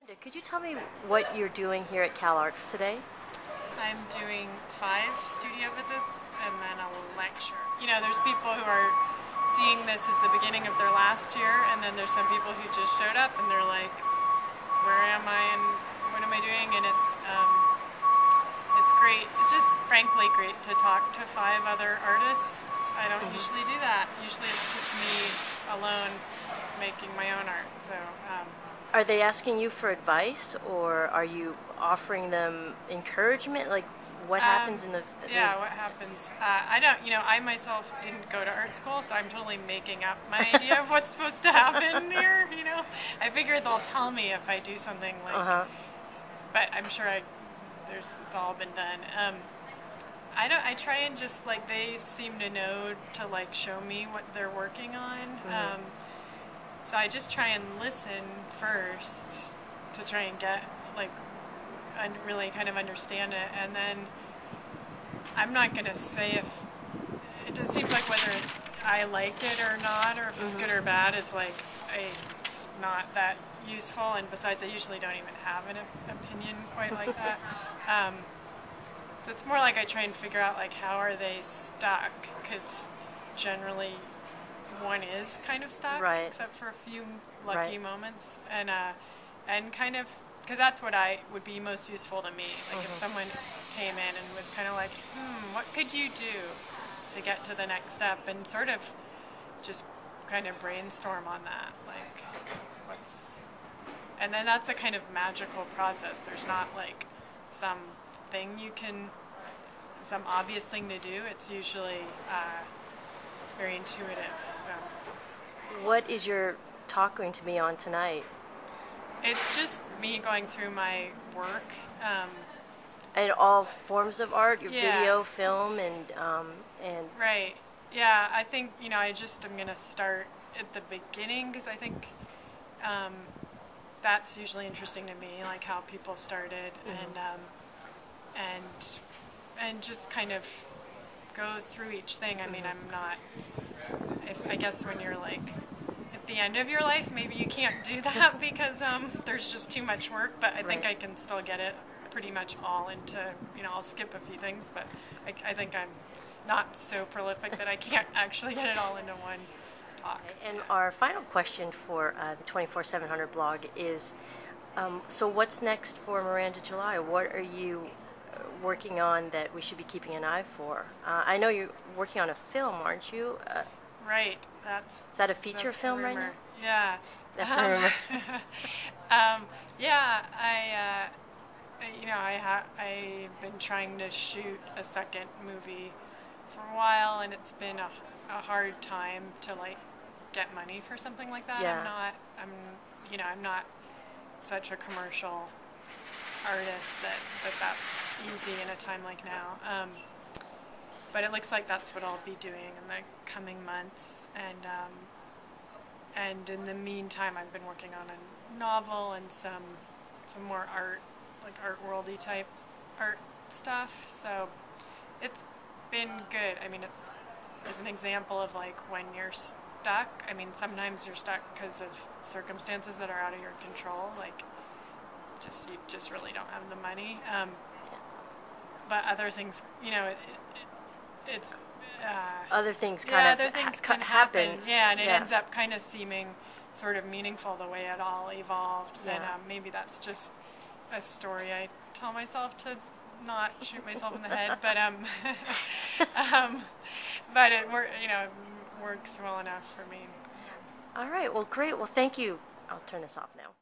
Could you tell me what you're doing here at CalArts today? I'm doing 5 studio visits and then a lecture. You know, there's people who are seeing this as the beginning of their last year, and then there's some people who just showed up and they're like, where am I and what am I doing? And it's great. It's just frankly great to talk to 5 other artists. I don't usually do that. Usually it's just me alone making my own art. So. Are they asking you for advice, or are you offering them encouragement? Like, what happens in the yeah, what happens? I don't, I myself didn't go to art school, so I'm totally making up my idea of what's supposed to happen here, I figure they'll tell me if I do something like, but I'm sure it's all been done. I try and just, like, they seem to know to, like, show me what they're working on. So I just try and listen first to try and get, like, really kind of understand it, and then I'm not going to say if it just seems like whether it's I like it or not, or if it's good or bad is like not that useful, and besides I usually don't even have an opinion quite like that. So it's more like I try and figure out, like, how are they stuck, because generally one is kind of stuck, right, except for a few lucky moments, and kind of, because that's what would be most useful to me. Like, if someone came in and was kind of like, what could you do to get to the next step, and sort of just kind of brainstorm on that, like, and then that's a kind of magical process. There's not like some obvious thing to do. It's usually very intuitive. So, what is your talk going to be on tonight? It's just me going through my work. And all forms of art, your Yeah. video, film, and Right. Yeah, I think, I just am going to start at the beginning, because I think that's usually interesting to me, like how people started, and just kind of go through each thing. I mean, I'm not, I guess when you're like at the end of your life, maybe you can't do that because there's just too much work, but I think I can still get it pretty much all into, I'll skip a few things, but I think I'm not so prolific that I can't actually get it all into one talk. And our final question for the 24/700 blog is, so what's next for Miranda July? What are you working on that we should be keeping an eye for? I know you're working on a film, aren't you? Right. Is that a feature film right now? Yeah. That's the rumor. Yeah, I've been trying to shoot a second movie for a while, and it's been a hard time to, like, get money for something like that. Yeah. I'm not such a commercial artist that's easy in a time like now. But it looks like that's what I'll be doing in the coming months, and in the meantime, I've been working on a novel and some more art, like art worldy type art stuff. So it's been good. I mean, it's as an example of, like, when you're stuck. I mean, sometimes you're stuck because of circumstances that are out of your control, like you just really don't have the money. But other things, it's other things kind of happen. Yeah, and it ends up kind of seeming sort of meaningful the way it all evolved. Yeah. And maybe that's just a story I tell myself to not shoot myself in the head, but but it works well enough for me. All right. Well, great. Well, thank you. I'll turn this off now.